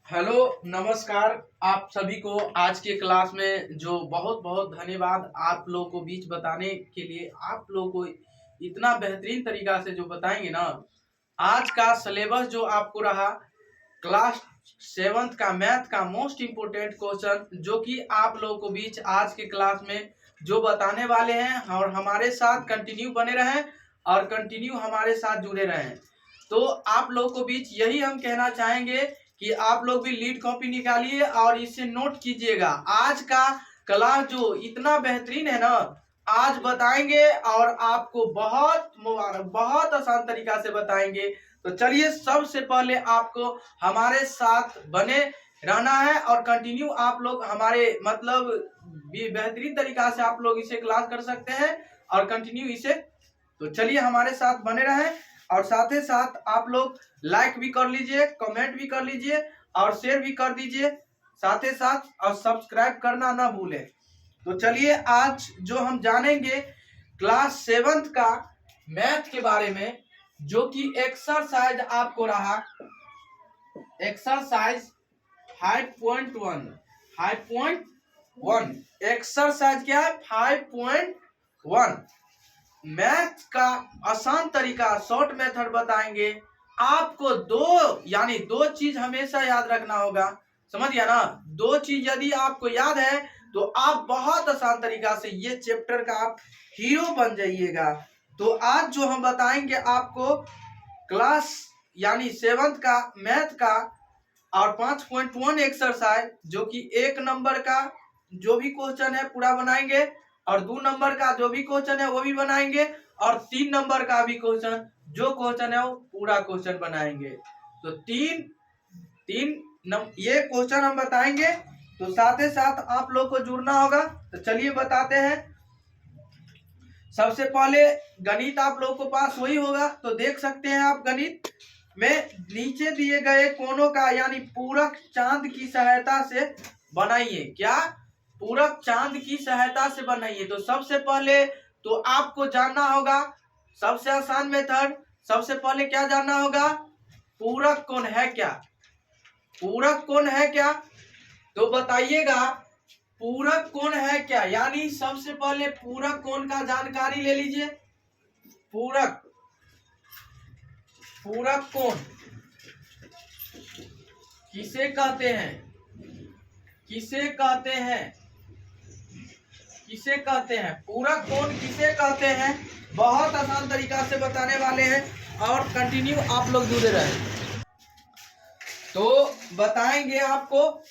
Hello नमस्कार। आप सभी को आज के क्लास में जो बहुत बहुत धन्यवाद आप लोगों को बीच बताने के लिए। आप लोगों को इतना बेहतरीन तरीका से जो बताएंगे ना, आज का सिलेबस जो आपको रहा क्लास 7th का मैथ का मोस्ट इम्पोर्टेंट क्वेश्चन जो कि आप लोगों को बीच आज के क्लास में जो बताने वाले हैं, और हमारे साथ कंटिन्यू बने रहें और कंटिन्यू हमारे साथ जुड़े रहें। तो आप लोगों को बीच यही हम कहना चाहेंगे कि आप लोग भी लीड कॉपी निकालिए और इसे नोट कीजिएगा। आज का क्लास जो इतना बेहतरीन है ना, आज बताएंगे और आपको बहुत मुबारक, बहुत आसान तरीका से बताएंगे। तो चलिए, सबसे पहले आपको हमारे साथ बने रहना है और कंटिन्यू आप लोग हमारे मतलब बेहतरीन तरीका से आप लोग इसे क्लास कर सकते हैं और कंटिन्यू इसे। तो चलिए हमारे साथ बने रहें और साथ ही साथ आप लोग लाइक भी कर लीजिए, कमेंट भी कर लीजिए और शेयर भी कर दीजिए साथ ही साथ, और सब्सक्राइब करना ना भूलें। तो चलिए, आज जो हम जानेंगे क्लास 7th का मैथ के बारे में, जो कि एक्सरसाइज आपको रहा एक्सरसाइज 5.1। 5.1 एक्सरसाइज क्या है? 5.1 मैथ का आसान तरीका, शॉर्ट मेथड बताएंगे आपको। दो चीज हमेशा याद रखना होगा, समझ गया ना? दो चीज यदि आपको याद है तो आप बहुत आसान तरीका से ये चैप्टर का आप हीरो बन जाइएगा। तो आज जो हम बताएंगे आपको क्लास 7th का मैथ का और 5.1 एक्सरसाइज, जो कि 1 नंबर का जो भी क्वेश्चन है पूरा बनाएंगे, और 2 नंबर का जो भी क्वेश्चन है वो भी बनाएंगे, और 3 नंबर का भी क्वेश्चन जो क्वेश्चन है वो पूरा क्वेश्चन बनाएंगे। तो ये क्वेश्चन हम बताएंगे। तो साथ ही साथ आप लोग को जुड़ना होगा। तो चलिए बताते हैं। सबसे पहले गणित आप लोग को पास वही होगा, तो देख सकते हैं आप गणित में नीचे दिए गए कोनों का यानी पूरक चांद की सहायता से बनाइए। क्या? पूरक चांद की सहायता से बनाइए। तो सबसे पहले तो आपको जानना होगा, सबसे आसान मेथड, सबसे पहले क्या जानना होगा? पूरक कोण है क्या? पूरक कोण है क्या? तो बताइएगा, पूरक कोण है क्या? यानी सबसे पहले पूरक कोण का जानकारी ले लीजिए। पूरक कोण किसे कहते हैं? किसे कहते हैं? किसे कहते हैं? पूरक कोण किसे कहते हैं? बहुत आसान तरीका से बताने वाले हैं और कंटिन्यू आप लोग जुड़े रहे। तो बताएंगे आपको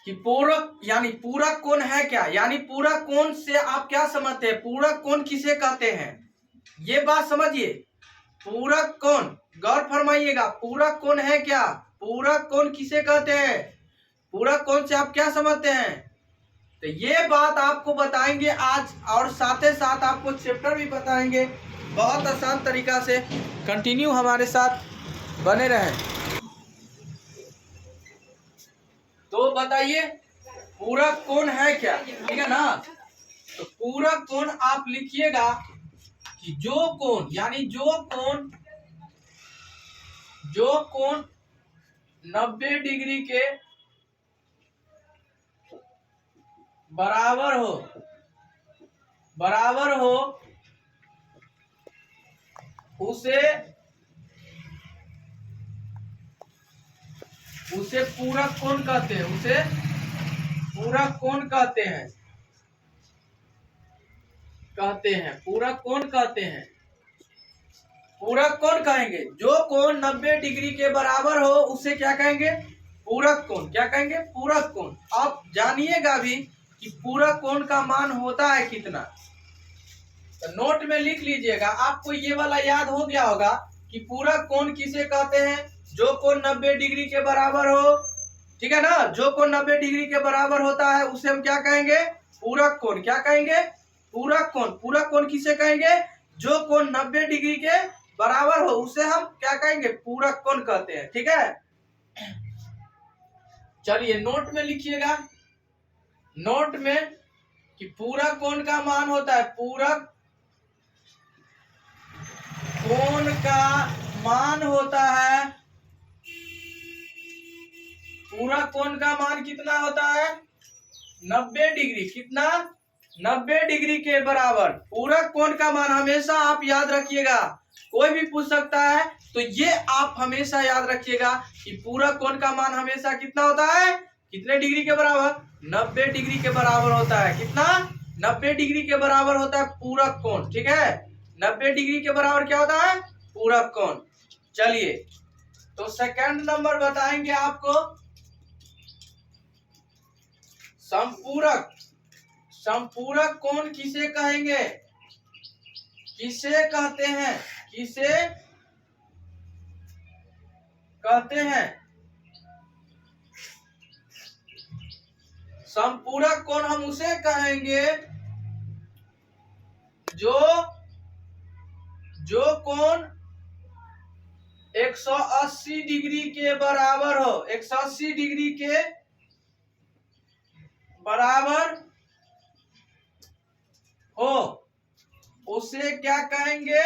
कि पूरक कोण है क्या, यानी पूरक कोण से आप क्या समझते हैं? पूरक कोण किसे कहते हैं ये बात समझिए। पूरक कोण, गौर फरमाइएगा, पूरक कोण है क्या? पूरक कोण किसे कहते हैं? पूरक कोण से आप क्या समझते हैं? तो ये बात आपको बताएंगे आज, और साथ ही साथ आपको चैप्टर भी बताएंगे बहुत आसान तरीका से। कंटिन्यू हमारे साथ बने रहें। तो बताइए, पूरक कोण है क्या? ठीक है ना? तो पूरक कोण आप लिखिएगा कि जो कोण 90 डिग्री के बराबर हो उसे पूरक कोण कहते हैं। उसे पूरक कोण कहते हैं। पूरक कोण कहते हैं। पूरक कोण कहेंगे जो कोण 90 डिग्री के बराबर हो, उसे क्या कहेंगे? पूरक कोण। क्या कहेंगे? पूरक कोण। आप जानिएगा भी कि पूरक कोण का मान होता है कितना। तो नोट में लिख लीजिएगा। आपको ये वाला याद हो गया होगा कि पूरक कोण किसे कहते हैं? जो कोण 90 डिग्री के बराबर हो, ठीक है ना? जो कोण 90 डिग्री के बराबर होता है उसे हम क्या कहेंगे? पूरक कोण। क्या कहेंगे? पूरक कोण। पूरक कोण किसे कहेंगे? जो कोण 90 डिग्री के बराबर हो उसे हम क्या कहेंगे? पूरक कोण कहते हैं। ठीक है, चलिए नोट में लिखिएगा। नोट में कि पूरक कोण का मान होता है, पूरक कोण का मान होता है पूरक कोण का मान कितना होता है? 90 डिग्री। कितना? 90 डिग्री के बराबर पूरक कोण का मान हमेशा आप याद रखिएगा, कोई भी पूछ सकता है तो ये आप हमेशा याद रखिएगा कि पूरक कोण का मान हमेशा कितना होता है? कितने डिग्री के बराबर? 90 डिग्री के बराबर होता है। कितना? 90 डिग्री के बराबर होता है पूरक कोण। ठीक है, 90 डिग्री के बराबर क्या होता है? पूरक कोण। चलिए, तो सेकंड नंबर बताएंगे आपको संपूरक। संपूरक कोण किसे कहेंगे? किसे कहते हैं? किसे कहते हैं? संपूरक कोण हम उसे कहेंगे जो कोण 180 डिग्री के बराबर हो। 180 डिग्री के बराबर हो उसे क्या कहेंगे?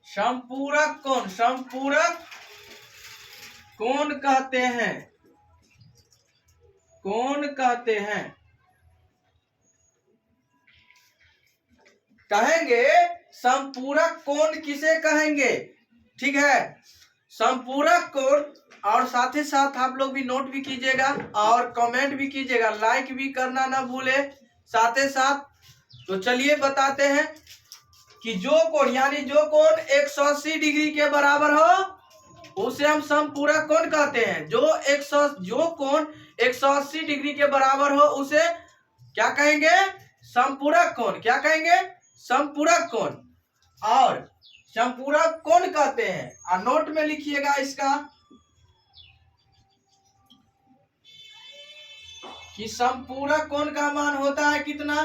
संपूरक कोण। संपूरक कोण कहते हैं। कोण कहते हैं। कहेंगे संपूरक कोण किसे कहेंगे? ठीक है, संपूरक कोण। और साथ ही साथ आप लोग भी नोट भी कीजिएगा और कमेंट भी कीजिएगा, लाइक भी करना ना भूले साथ ही साथ। तो चलिए बताते हैं कि जो कोण यानी जो कोण 180 डिग्री के बराबर हो उसे हम संपूरक कोण कहते हैं। जो कोण 180 डिग्री के बराबर हो उसे क्या कहेंगे? संपूरक कोण। क्या कहेंगे? संपूरक कोण। और संपूरक कोण कहते हैं, और नोट में लिखिएगा इसका कि संपूरक कोण का मान होता है कितना?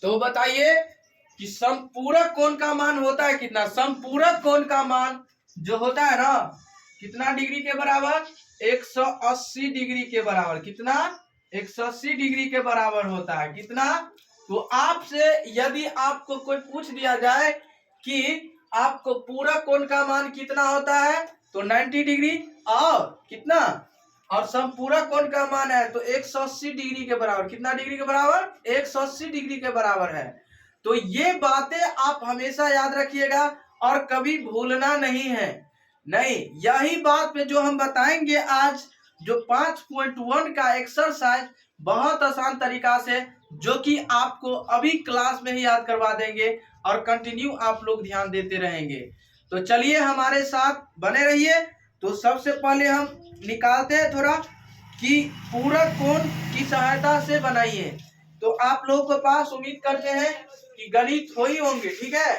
तो बताइए कि संपूरक कोण का मान होता है कितना? संपूरक कोण का मान जो होता है ना, कितना डिग्री के बराबर? 180 डिग्री के बराबर। कितना? 180 डिग्री के बराबर होता है। कितना? तो आपसे यदि आपको कोई पूछ दिया जाए कि आपको पूरक कोण का मान कितना होता है, तो 90 डिग्री। और कितना? और संपूरक कोण का मान है तो 180 डिग्री के बराबर। कितना डिग्री के बराबर? 180 डिग्री के बराबर है। तो ये बातें आप हमेशा याद रखिएगा और कभी भूलना नहीं है। नहीं, यही बात पे जो हम बताएंगे आज, जो 5.1 का एक्सरसाइज बहुत आसान तरीका से, जो कि आपको अभी क्लास में ही याद करवा देंगे और कंटिन्यू आप लोग ध्यान देते रहेंगे। तो चलिए हमारे साथ बने रहिए। तो सबसे पहले हम निकालते हैं थोड़ा कि पूरक कोण की सहायता से बनाइए। तो आप लोगों के पास उम्मीद करते हैं कि गणित हो ही होंगे। ठीक है,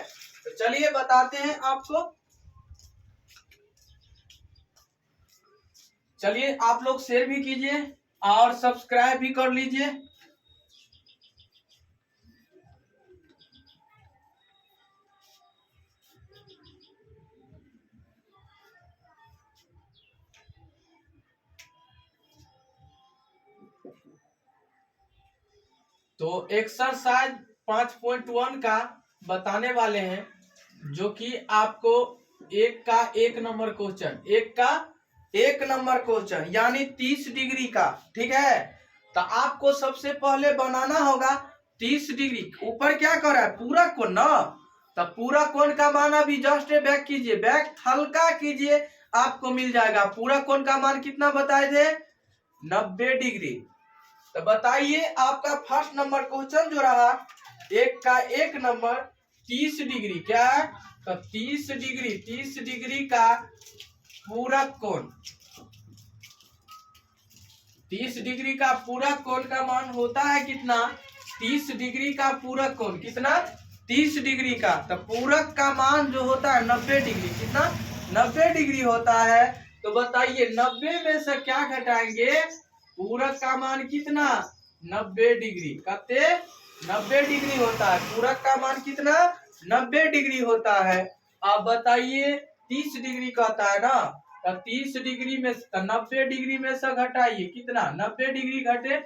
तो चलिए बताते हैं आपको। चलिए आप लोग शेयर भी कीजिए और सब्सक्राइब भी कर लीजिए। तो एक्सरसाइज 5.1 का बताने वाले हैं, जो कि आपको एक का 1 नंबर क्वेश्चन, एक का 1 नंबर क्वेश्चन यानी 30 डिग्री का। ठीक है, तो आपको सबसे पहले बनाना होगा 30 डिग्री। ऊपर क्या कर रहा है? पूरक कोण ना, तो पूरक कोण का मान अभी जस्ट बैक कीजिए, बैक हल्का कीजिए, आपको मिल जाएगा। पूरक कोण का मान कितना बताए थे? 90 डिग्री। तो बताइए आपका फर्स्ट नंबर क्वेश्चन जो रहा, एक का 1 नंबर 30 डिग्री। क्या है? तो 30 डिग्री, 30 डिग्री का पूरक कोण, 30 डिग्री का पूरक कोण का मान होता है कितना? 30 डिग्री का पूरक कोण कितना? 30 डिग्री का। तो पूरक का मान जो होता है 90 डिग्री। कितना? 90 डिग्री होता है। तो बताइए 90 में से क्या घटाएंगे? पूरक का मान कितना? 90 डिग्री। कहते 90 डिग्री होता है। पूरक का मान कितना? 90 डिग्री होता है। अब बताइए 30 डिग्री कहता है ना, तो 30 डिग्री में 90 डिग्री में से घटाइए कितना, 90 डिग्री घटे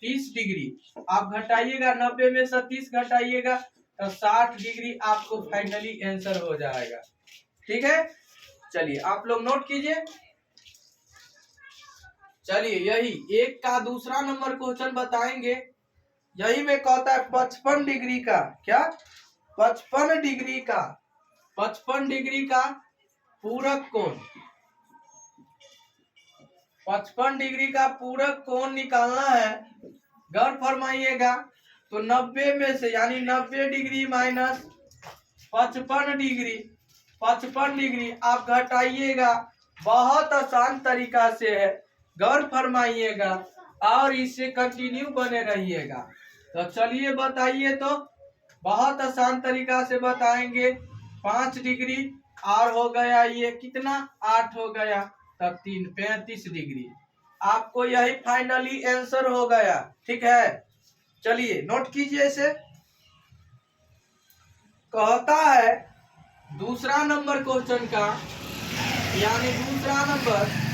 30 डिग्री, आप घटाइएगा 90 में से 30 घटाइएगा तो 60 डिग्री आपको फाइनली आंसर हो जाएगा। ठीक है, चलिए आप लोग नोट कीजिए। चलिए यही एक का दूसरा नंबर क्वेश्चन बताएंगे। यही में कहता है 55 डिग्री का क्या, 55 डिग्री का 55 डिग्री का पूरक कोण, 55 डिग्री का पूरक कोण निकालना है। गौर फरमाइएगा, तो 90 में से यानी 90 डिग्री माइनस 55 डिग्री, 55 डिग्री आप घटाइएगा, बहुत आसान तरीका से है। गौर फरमाइएगा और इससे कंटिन्यू बने रहिएगा। तो चलिए बताइए, तो बहुत आसान तरीका से बताएंगे। 5 डिग्री और हो गया ये कितना, 8 हो गया, तब 3 35 डिग्री, आपको यही फाइनली आंसर हो गया। ठीक है, चलिए नोट कीजिए इसे। कहता है दूसरा नंबर क्वेश्चन का, यानी दूसरा नंबर,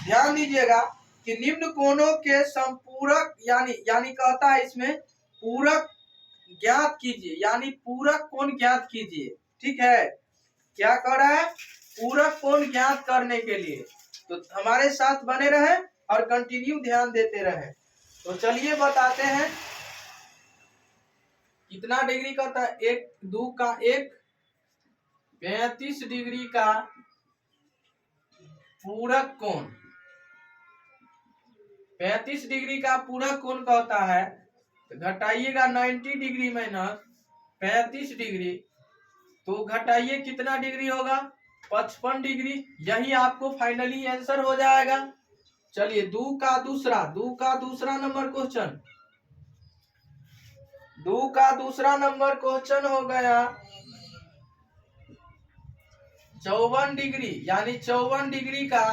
ध्यान दीजिएगा कि निम्न कोणों के संपूरक यानी कहता है इसमें पूरक ज्ञात कीजिए, यानी पूरक कोण ज्ञात कीजिए। ठीक है, क्या कर रहा है, पूरक कोण ज्ञात करने के लिए। तो हमारे साथ बने रहे और कंटिन्यू ध्यान देते रहे। तो चलिए बताते हैं कितना डिग्री करता है, 1 2 का 1, 35 डिग्री का पूरक कोण, 35 डिग्री का पूरक कोण कहता है। तो घटाइएगा 90 डिग्री माइनस 35 डिग्री, तो घटाइए कितना डिग्री होगा, 55 डिग्री, यही आपको फाइनली आंसर हो जाएगा। चलिए 2 का दूसरा नंबर क्वेश्चन, 2 का दूसरा नंबर क्वेश्चन हो गया 54 डिग्री, यानी 54 डिग्री का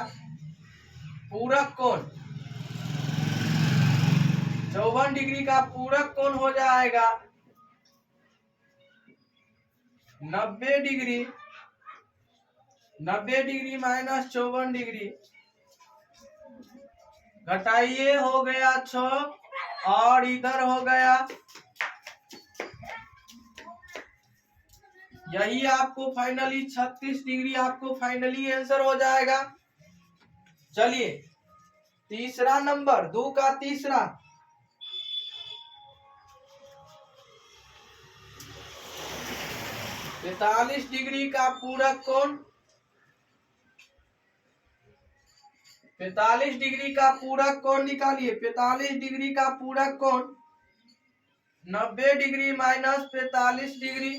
पूरक कोण, 54 डिग्री का पूरक कोण हो जाएगा 90 डिग्री, 90 डिग्री माइनस 54 डिग्री, घटाइए हो गया 6 और इधर हो गया, यही आपको फाइनली 36 डिग्री आपको फाइनली आंसर हो जाएगा। चलिए तीसरा नंबर, 2 का तीसरा, 45 डिग्री का पूरक कोण, 45 डिग्री का पूरक कोण निकालिए। 45 डिग्री का पूरक कोण 90 डिग्री माइनस 45 डिग्री,